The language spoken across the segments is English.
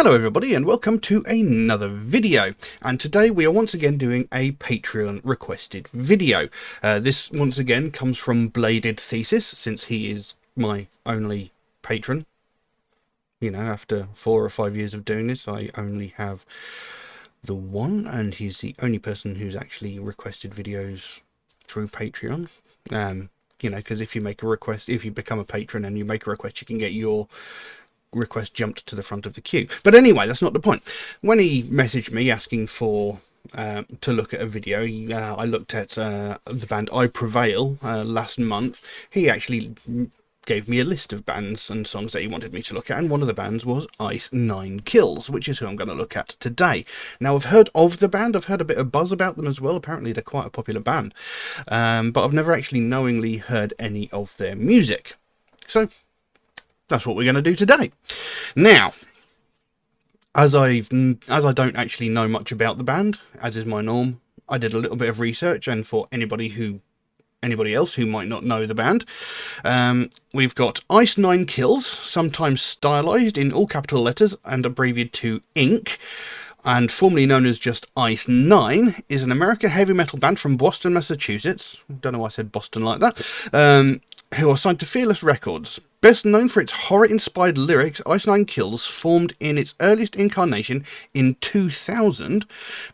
Hello everybody and welcome to another video, and today we are once again doing a Patreon requested video. This once again comes from Bladed Thesis, since he is my only patron. You know, after 4 or 5 years of doing this, I only have the one, and he's the only person who's actually requested videos through Patreon. You know, because if you make a request, if you become a patron and you make a request, you can get your request jumped to the front of the queue. But anyway, that's not the point. When he messaged me asking for to look at a video, I looked at the band I Prevail last month. He actually gave me a list of bands and songs that he wanted me to look at, and one of the bands was Ice 9 Kills, which is who I'm going to look at today. Now, I've heard of the band, I've heard a bit of buzz about them as well. Apparently they're quite a popular band, but I've never actually knowingly heard any of their music. So that's what we're going to do today. Now, as I don't actually know much about the band, as is my norm, I did a little bit of research, and for anybody else who might not know the band, we've got Ice 9 Kills, sometimes stylized in all capital letters and abbreviated to INC, and formerly known as just Ice 9, is an American heavy metal band from Boston, Massachusetts. Don't know why I said Boston like that. Who are signed to Fearless Records. Best known for its horror-inspired lyrics, Ice 9 Kills formed in its earliest incarnation in 2000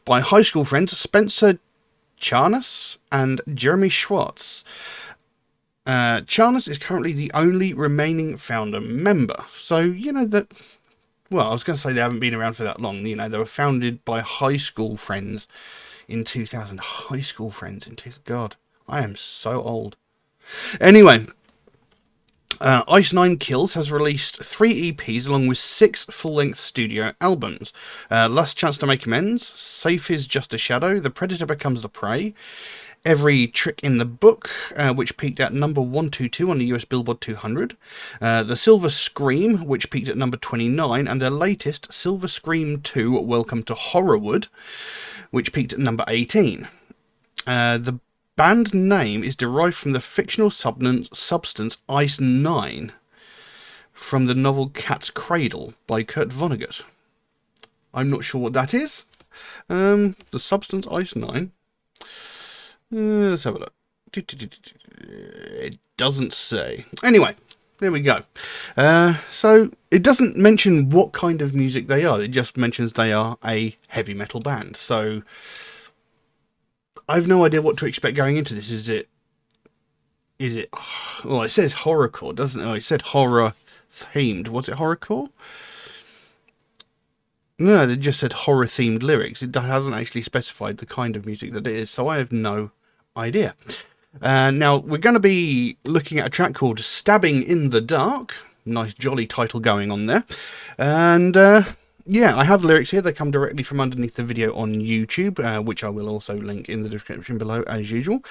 by high school friends Spencer Charnas and Jeremy Schwartz. Charnas is currently the only remaining founder member. So, you know that... Well, I was going to say they haven't been around for that long. You know, they were founded by high school friends in 2000. High school friends in 2000. God, I am so old. Anyway, Ice 9 Kills has released 3 EPs along with 6 full-length studio albums. Last Chance to Make Amends, Safe is Just a Shadow, The Predator Becomes the Prey, Every Trick in the Book, which peaked at number 122 on the US Billboard 200, The Silver Scream, which peaked at number 29, and their latest, Silver Scream 2, Welcome to Horrorwood, which peaked at number 18. The band name is derived from the fictional substance Ice 9 from the novel Cat's Cradle by Kurt Vonnegut. I'm not sure what that is. The substance Ice 9. Let's have a look. It doesn't say. Anyway, there we go. So it doesn't mention what kind of music they are. It just mentions they are a heavy metal band. So I have no idea what to expect going into this. Is it? Well, it says horrorcore, doesn't it? Oh, it said horror themed. Was it horrorcore? No, they just said horror themed lyrics. It hasn't actually specified the kind of music that it is, so I have no idea. Now we're going to be looking at a track called Stabbing in the Dark. Nice jolly title going on there. And yeah, I have lyrics here. They come directly from underneath the video on YouTube, which I will also link in the description below as usual.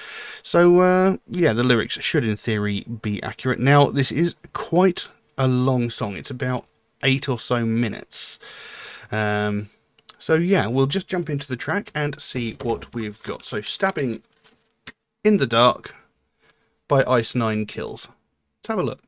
So yeah, the lyrics should in theory be accurate. Now this is quite a long song. It's about 8 or so minutes. So yeah, we'll just jump into the track and see what we've got. So Stabbing in the Dark by Ice 9 Kills. Let's have a look.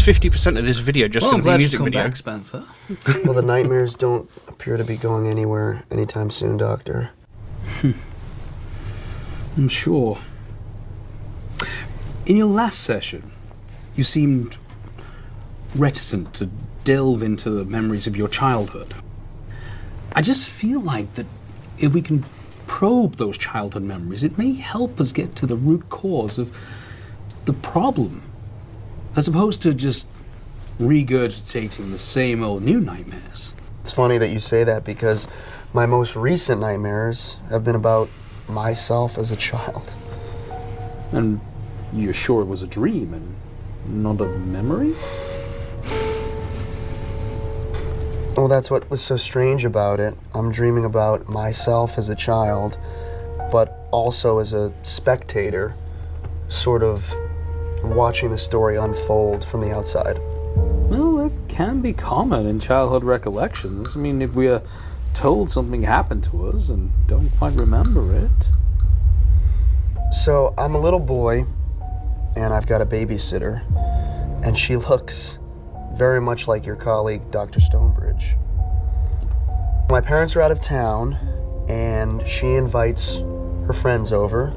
is 50% of this video just going to be a music video? Back, Spencer. Well, the nightmares don't appear to be going anywhere anytime soon, Doctor. I'm sure. In your last session, you seemed reticent to delve into the memories of your childhood. I just feel like that if we can probe those childhood memories, it may help us get to the root cause of the problem, as opposed to just regurgitating the same old new nightmares. It's funny that you say that because my most recent nightmares have been about myself as a child. And you're sure it was a dream and not a memory? Well, that's what was so strange about it. I'm dreaming about myself as a child, but also as a spectator, sort of watching the story unfold from the outside. Well, that can be common in childhood recollections. I mean, if we are told something happened to us and don't quite remember it. So I'm a little boy, and I've got a babysitter, and she looks very much like your colleague, Dr. Stonebridge. My parents are out of town, and she invites her friends over,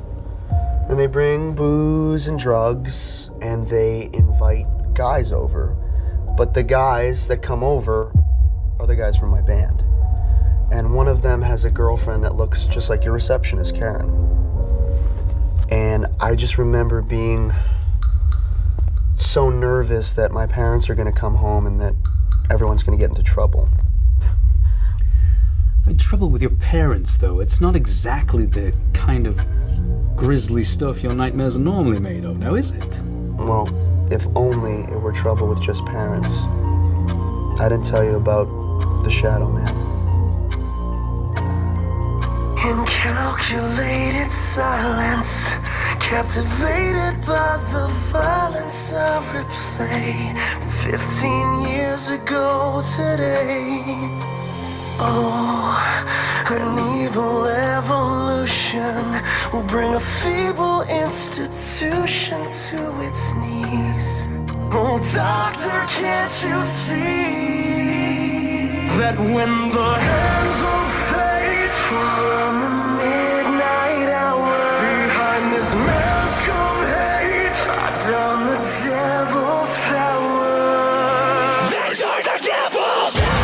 and they bring booze and drugs, and they invite guys over. But the guys that come over are the guys from my band. And one of them has a girlfriend that looks just like your receptionist, Karen. And I just remember being so nervous that my parents are going to come home and that everyone's going to get into trouble. Trouble with your parents, though. It's not exactly the kind of grisly stuff your nightmares are normally made of, now is it? Well, if only it were trouble with just parents. I didn't tell you about the Shadow Man. In calculated silence, captivated by the violence I replay 15 years ago today. Oh, an evil evolution will bring a feeble institution to its knees. Oh, doctor, can't you see that when the hands of fate from the midnight hour behind this mask of hate are down the devil's power? These are the devil's powers!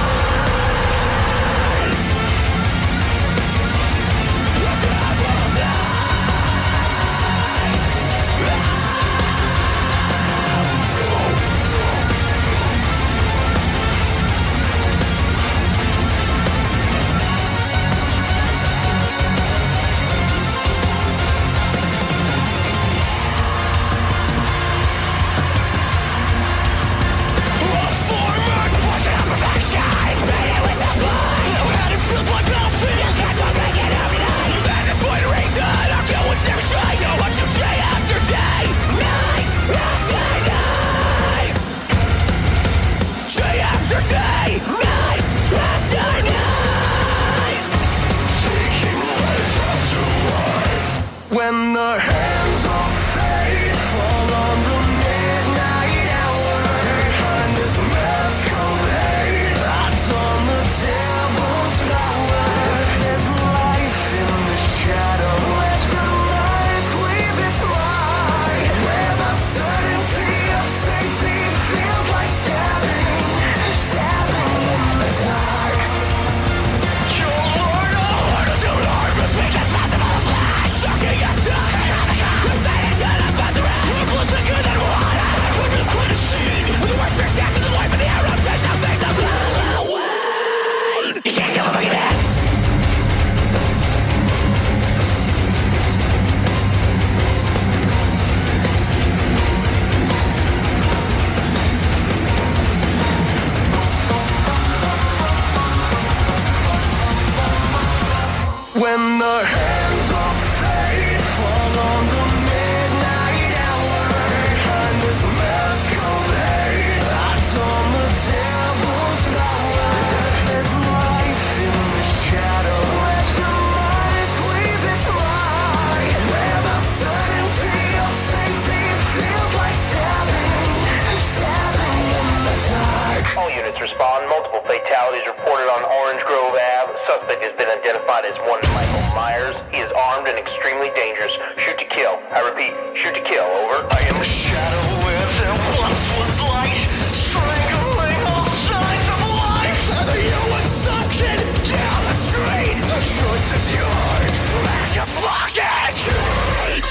found. Multiple fatalities reported on Orange Grove Ave. Suspect has been identified as one Michael Myers. He is armed and extremely dangerous. Shoot to kill. I repeat, shoot to kill. Over. I am a shadow where there once was light, strangling all signs of life. And you were sunken down the street. The choice is yours. Like a fucking tree.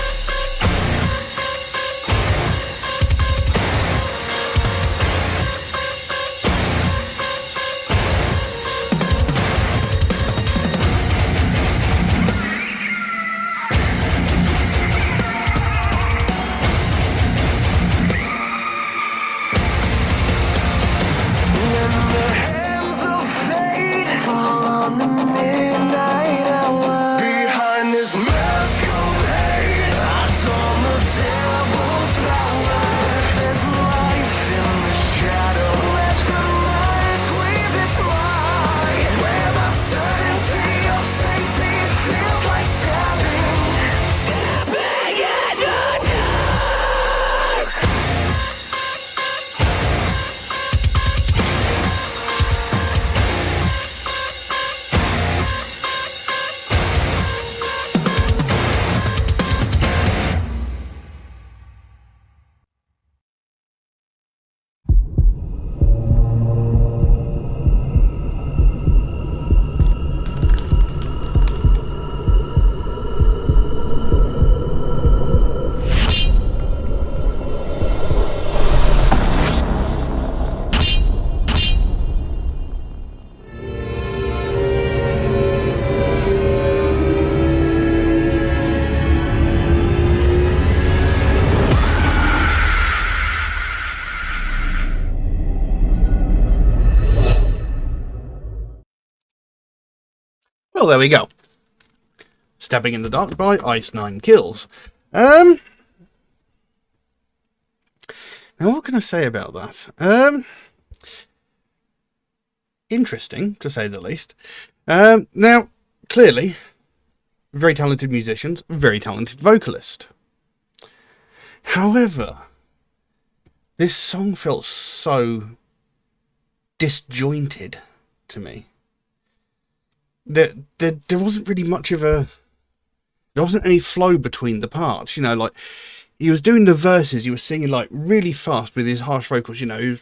Well, there we go. Stabbing in the Dark by Ice 9 Kills. Now, what can I say about that? Interesting, to say the least. Now, clearly, very talented musicians, very talented vocalist. However, this song felt so disjointed to me. There wasn't really much of a... There wasn't any flow between the parts, you know, like... He was doing the verses, he was singing, like, really fast with his harsh vocals, you know,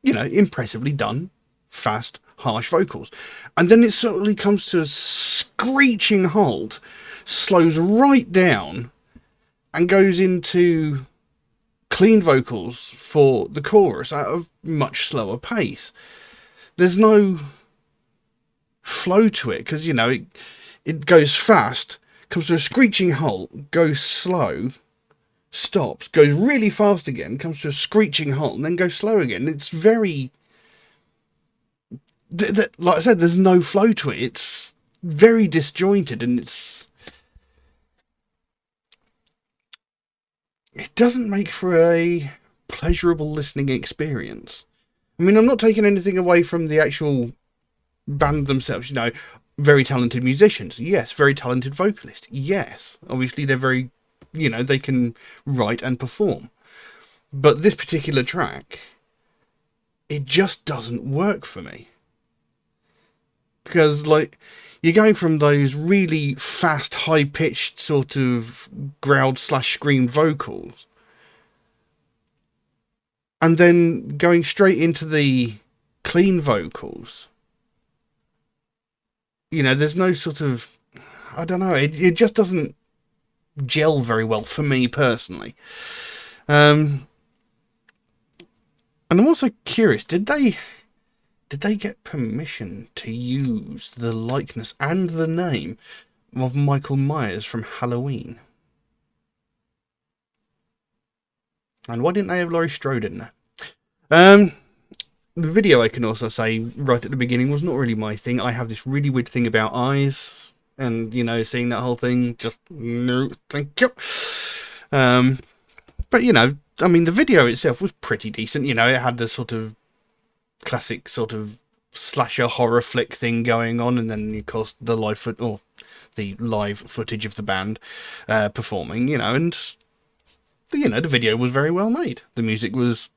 impressively done, fast, harsh vocals. And then it suddenly comes to a screeching halt, slows right down, and goes into clean vocals for the chorus at a much slower pace. There's no flow to it, because, you know, it goes fast, comes to a screeching halt, goes slow, stops, goes really fast again, comes to a screeching halt, and then goes slow again. It's very... like I said, there's no flow to it. It's very disjointed, and it doesn't make for a pleasurable listening experience. I mean, I'm not taking anything away from the actual band themselves, you know, very talented musicians, yes, very talented vocalists, yes, obviously they're very, you know, they can write and perform, but this particular track, it just doesn't work for me, because, like, you're going from those really fast, high-pitched sort of growled / screamed vocals, and then going straight into the clean vocals. You know, there's no sort of... I don't know, it just doesn't gel very well for me personally. And I'm also curious, did they get permission to use the likeness and the name of Michael Myers from Halloween? And why didn't they have Laurie Strode in there? The video, I can also say, right at the beginning, was not really my thing. I have this really weird thing about eyes, and, you know, seeing that whole thing, just, no, thank you. But, you know, I mean, the video itself was pretty decent. You know, it had the sort of classic sort of slasher horror flick thing going on, and then, of course, the live footage of the band performing, you know, and, you know, the video was very well made. The music was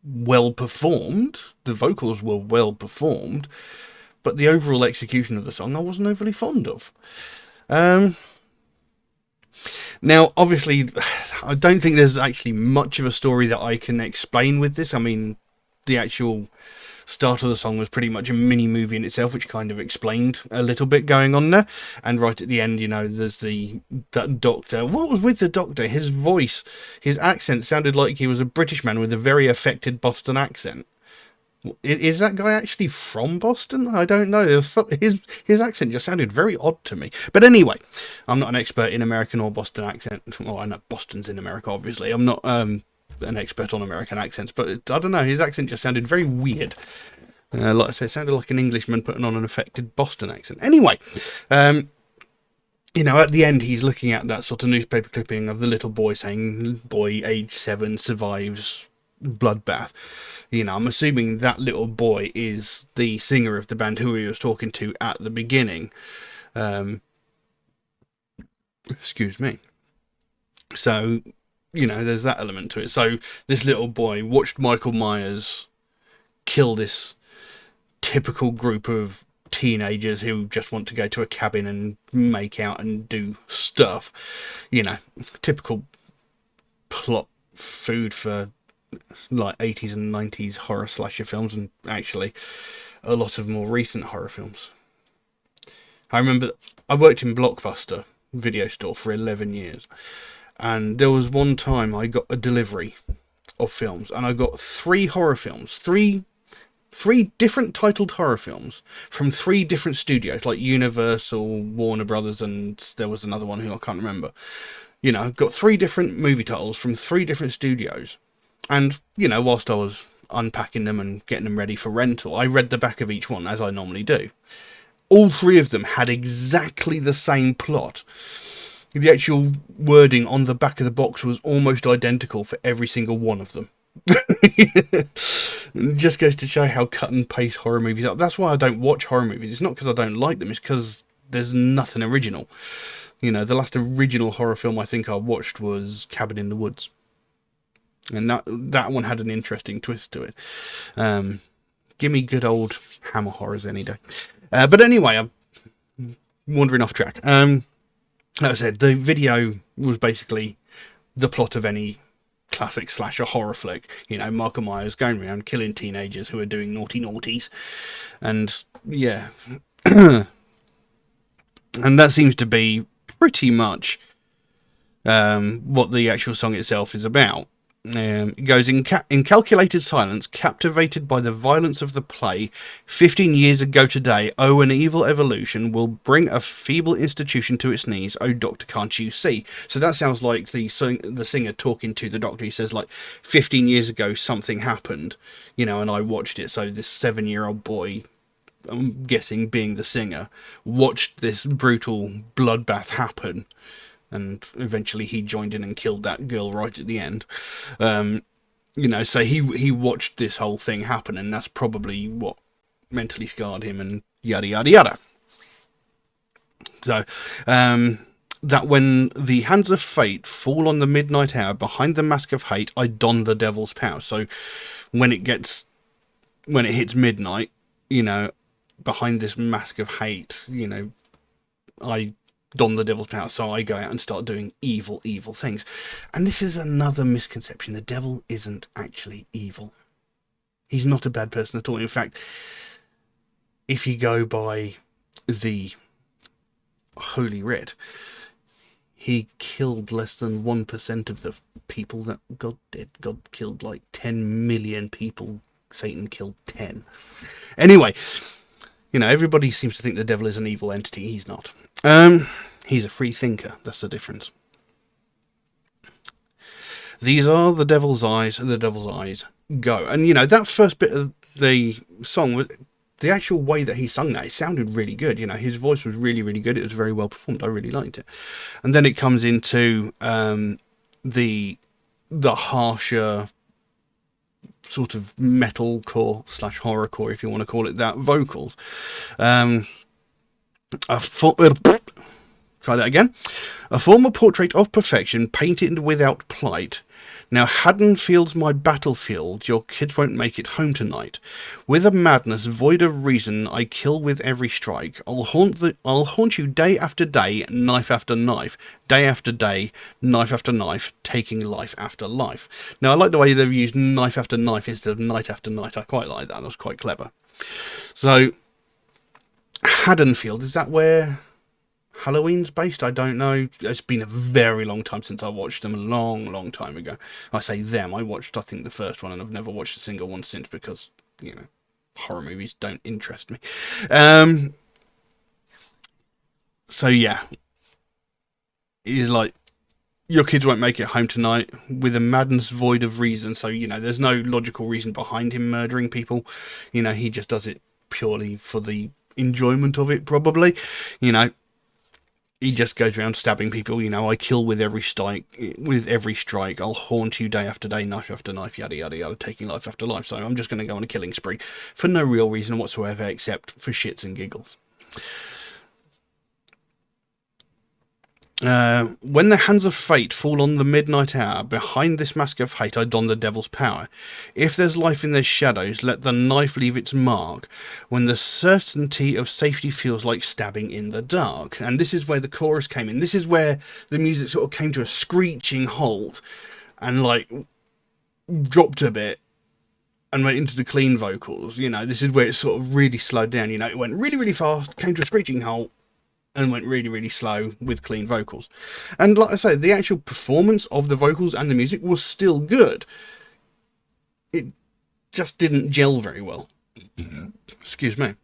well performed. The vocals were well performed, but the overall execution of the song I wasn't overly fond of. Now, obviously, I don't think there's actually much of a story that I can explain with this. I mean, the actual start of the song was pretty much a mini movie in itself, which kind of explained a little bit going on there. And right at the end, you know, there's that doctor. What was with the doctor? His voice, his accent sounded like he was a British man with a very affected Boston accent. Is that guy actually from Boston? I don't know. His accent just sounded very odd to me. But anyway, I'm not an expert in American or Boston accent. Well, I know Boston's in America, obviously. I'm not an expert on American accents, but I don't know. His accent just sounded very weird. Like I said, it sounded like an Englishman putting on an affected Boston accent. Anyway, you know, at the end, he's looking at that sort of newspaper clipping of the little boy saying, "Boy, age 7, survives bloodbath." You know, I'm assuming that little boy is the singer of the band who he was talking to at the beginning. Excuse me. So, you know, there's that element to it. So this little boy watched Michael Myers kill this typical group of teenagers who just want to go to a cabin and make out and do stuff. You know, typical plot food for like 80s and 90s horror slasher films, and actually a lot of more recent horror films. I remember I worked in Blockbuster video store for 11 years, and there was one time I got a delivery of films, and I got 3 horror films, three different titled horror films from 3 different studios, like Universal, Warner Brothers, and there was another one who I can't remember. You know, got 3 different movie titles from 3 different studios. And, you know, whilst I was unpacking them and getting them ready for rental, I read the back of each one, as I normally do. All 3 of them had exactly the same plot. The actual wording on the back of the box was almost identical for every single one of them. It just goes to show how cut and paste horror movies are. That's why I don't watch horror movies. It's not because I don't like them, it's because there's nothing original. You know, the last original horror film I think I watched was Cabin in the Woods. And that one had an interesting twist to it. Give me good old Hammer horrors any day. But anyway, I'm wandering off track. Like I said, the video was basically the plot of any classic slasher horror flick. You know, Michael Myers going around killing teenagers who are doing naughty naughties. And, yeah. And that seems to be pretty much what the actual song itself is about. It goes, in calculated silence, captivated by the violence of the play, 15 years ago today, oh, an evil evolution will bring a feeble institution to its knees. Oh, doctor, can't you see? So that sounds like the singer talking to the doctor. He says, like, 15 years ago, something happened, you know, and I watched it. So this 7-year-old boy, I'm guessing being the singer, watched this brutal bloodbath happen. And eventually he joined in and killed that girl right at the end. You know, so he watched this whole thing happen, and that's probably what mentally scarred him, and yada, yada, yada. So, that when the hands of fate fall on the midnight hour, behind the mask of hate, I don the devil's power. So, when it hits midnight, you know, behind this mask of hate, you know, I don the devil's power, so I go out and start doing evil things. And this is another misconception. The devil isn't actually evil. He's not a bad person at all. In fact, if you go by the Holy Writ, he killed less than 1% of the people that God did. God killed like 10 million people. Satan killed 10. Anyway, you know, everybody seems to think the devil is an evil entity. He's not. He's a free thinker. That's the difference. These are the devil's eyes, and the devil's eyes go. And, you know, that first bit of the song, was the actual way that he sung that, it sounded really good. You know, his voice was really, really good. It was very well performed. I really liked it. And then it comes into the harsher sort of metalcore / horrorcore, if you want to call it that, vocals. Try that again. A former portrait of perfection, painted without plight. Now Haddonfield's my battlefield, your kids won't make it home tonight. With a madness void of reason, I kill with every strike. I'll haunt you day after day, knife after knife, day after day, knife after knife, taking life after life. Now I like the way they've used knife after knife instead of night after night. I quite like that. That's quite clever. So Haddonfield, is that where Halloween's based? I don't know. It's been a very long time since I watched them. A long time ago. I say them. I watched, I think, the first one, and I've never watched a single one since because, you know, horror movies don't interest me. So yeah, it is like your kids won't make it home tonight with a madness void of reason. So, you know, there's no logical reason behind him murdering people. You know, he just does it purely for the enjoyment of it, probably. You know, he just goes around stabbing people. You know, I kill with every strike. I'll haunt you day after day, knife after knife, yada yada yada, taking life after life. So I'm just going to go on a killing spree for no real reason whatsoever, except for shits and giggles. When the hands of fate fall on the midnight hour, behind this mask of hate I don the devil's power. If there's life in their shadows, let the knife leave its mark, when the certainty of safety feels like stabbing in the dark. And this is where the chorus came in. This is where the music sort of came to a screeching halt and like dropped a bit and went into the clean vocals. You know, this is where it sort of really slowed down. You know, it went really, really fast, came to a screeching halt, and went really, really slow with clean vocals. And like I say, the actual performance of the vocals and the music was still good. It just didn't gel very well. Excuse me.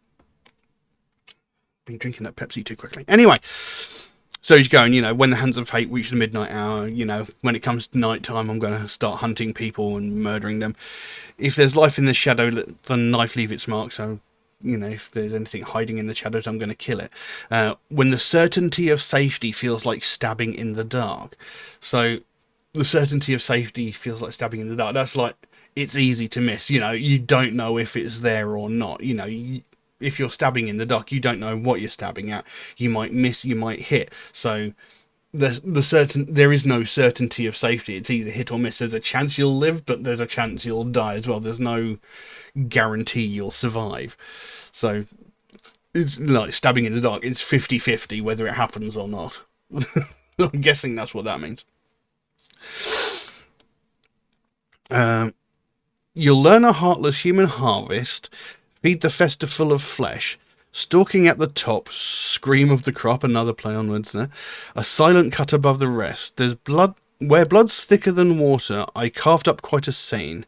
Been drinking that Pepsi too quickly. Anyway, so he's going, you know, when the hands of fate reach the midnight hour, you know, when it comes to night time, I'm going to start hunting people and murdering them. If there's life in the shadow, let the knife leave its mark. So, you know, if there's anything hiding in the shadows, I'm going to kill it. When the certainty of safety feels like stabbing in the dark. So the certainty of safety feels like stabbing in the dark. That's like, it's easy to miss. You know, you don't know if it's there or not. You know, if you're stabbing in the dark, you don't know what you're stabbing at. You might miss, you might hit. So there is no certainty of safety. It's either hit or miss. There's a chance you'll live, but there's a chance you'll die as well. There's no guarantee you'll survive. So it's like stabbing in the dark. It's 50-50 whether it happens or not. I'm guessing that's what that means. You'll learn a heartless human harvest, feed the festival of flesh, stalking at the top, scream of the crop, another play on words there, a silent cut above the rest. There's blood, where blood's thicker than water, I carved up quite a scene.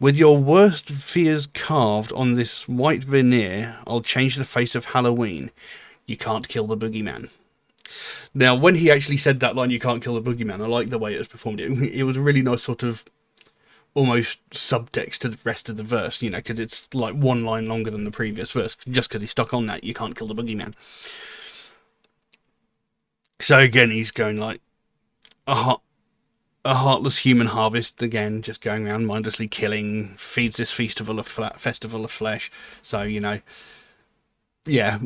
With your worst fears carved on this white veneer, I'll change the face of Halloween. You can't kill the boogeyman. Now, when he actually said that line, you can't kill the boogeyman, I like the way it was performed. It was a really nice sort of almost subtext to the rest of the verse, you know, because it's like one line longer than the previous verse, just because he's stuck on that, you can't kill the boogeyman. So again, he's going like a heartless human harvest, again, just going around mindlessly killing, feeds this festival of flesh. So, you know, yeah,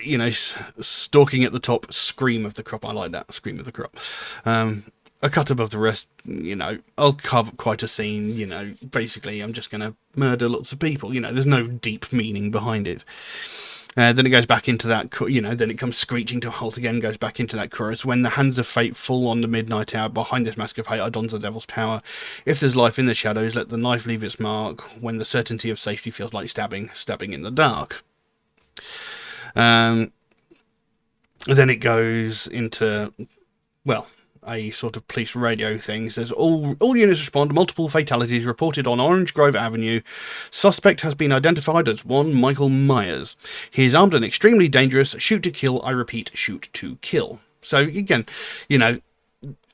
you know, stalking at the top, scream of the crop. I like that, scream of the crop. A cut above the rest, you know, I'll carve up quite a scene, you know, basically I'm just going to murder lots of people, you know, there's no deep meaning behind it. Then it goes back into that, you know, then it comes screeching to a halt again, goes back into that chorus. When the hands of fate fall on the midnight hour, behind this mask of hate I don the devil's power. If there's life in the shadows, let the knife leave its mark. When the certainty of safety feels like stabbing in the dark. Then it goes into, well, a sort of police radio thing. It says, all units respond. Multiple fatalities reported on Orange Grove Avenue. Suspect has been identified as one Michael Myers. He is armed and extremely dangerous. Shoot to kill. I repeat, shoot to kill. So again, you know,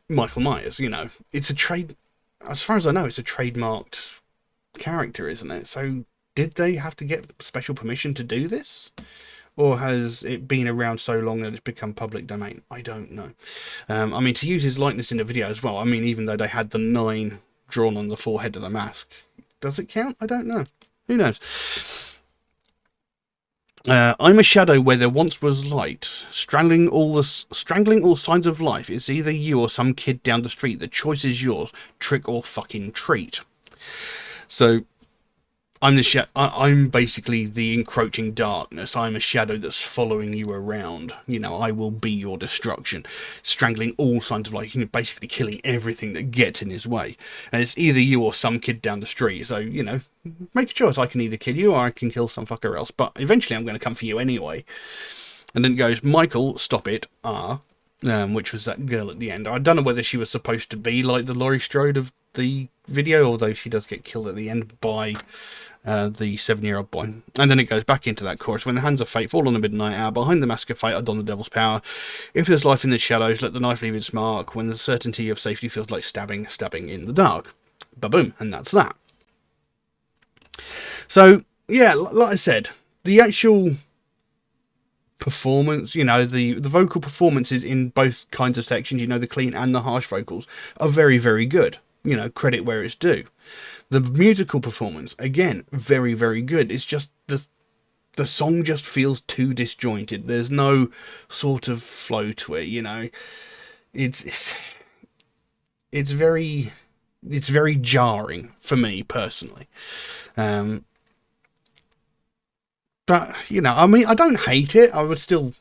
Michael Myers, you know, it's a trade, as far as I know, it's a trademarked character, isn't it? So did they have to get special permission to do this? Or has it been around so long that it's become public domain? I don't know. I mean, to use his likeness in the video as well, I mean, even though they had the 9 drawn on the forehead of the mask, does it count? I don't know. Who knows? I'm a shadow where there once was light, strangling all signs of life. It's either you or some kid down the street. The choice is yours, trick or fucking treat. So I'm basically the encroaching darkness. I'm a shadow that's following you around. You know, I will be your destruction, strangling all signs of life. You know, basically killing everything that gets in his way. And it's either you or some kid down the street. So, you know, make a choice. I can either kill you or I can kill some fucker else. But eventually I'm going to come for you anyway. And then it goes, Michael, stop it, which was that girl at the end. I don't know whether she was supposed to be like the Laurie Strode of the video, although she does get killed at the end by the 7-year-old boy. And then it goes back into that chorus. When the hands of fate fall on the midnight hour, behind the mask of fate I don the devil's power. If there's life in the shadows, let the knife leave its mark. When the certainty of safety feels like stabbing in the dark. Ba-boom. And that's that. So, yeah, like I said, the actual performance, you know, the vocal performances in both kinds of sections, you know, the clean and the harsh vocals, are very, very good. You know, credit where it's due. The musical performance, again, very, very good. It's just the song just feels too disjointed. There's no sort of flow to it, you know. It's very jarring for me personally. But, you know, I mean, I don't hate it. I would still,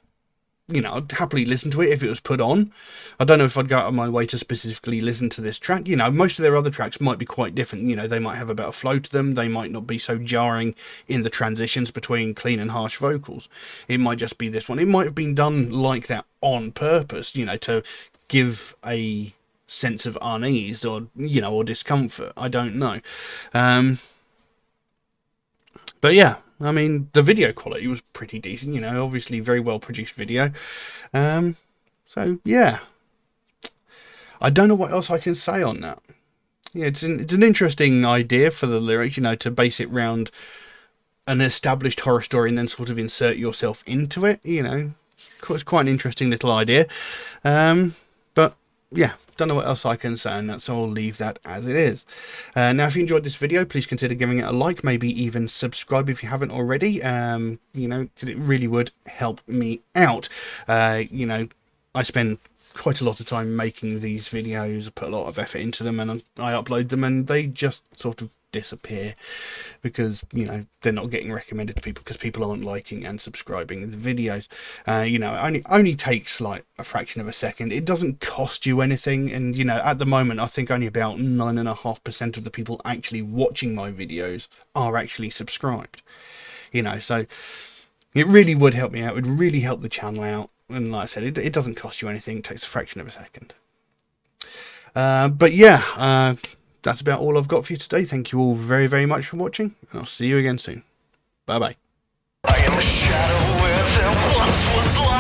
you know, I'd happily listen to it if it was put on. I don't know if I'd go out of my way to specifically listen to this track. You know, most of their other tracks might be quite different. You know, they might have a better flow to them. They might not be so jarring in the transitions between clean and harsh vocals. It might just be this one. It might have been done like that on purpose, you know, to give a sense of unease or, you know, or discomfort. I don't know. But yeah, I mean, the video quality was pretty decent, you know, obviously very well produced video. So yeah, I don't know what else I can say on that. Yeah, it's an interesting idea for the lyrics, you know, to base it round an established horror story and then sort of insert yourself into it, you know. It's quite an interesting little idea. But yeah, don't know what else I can say on that, so I'll leave that as it is. Now, if you enjoyed this video, please consider giving it a like, maybe even subscribe if you haven't already, you know, because it really would help me out. You know, I spend quite a lot of time making these videos, I put a lot of effort into them, and I upload them, and they just sort of disappear because, you know, they're not getting recommended to people because people aren't liking and subscribing the videos. You know, it only takes like a fraction of a second. It doesn't cost you anything, and, you know, at the moment I think only about 9.5% of the people actually watching my videos are actually subscribed, you know, so it really would help me out. It would really help the channel out, and like I said, it doesn't cost you anything. It takes a fraction of a second. But yeah, that's about all I've got for you today. Thank you all very, very much for watching, and I'll see you again soon. Bye-bye. I am a shadow where there once was light.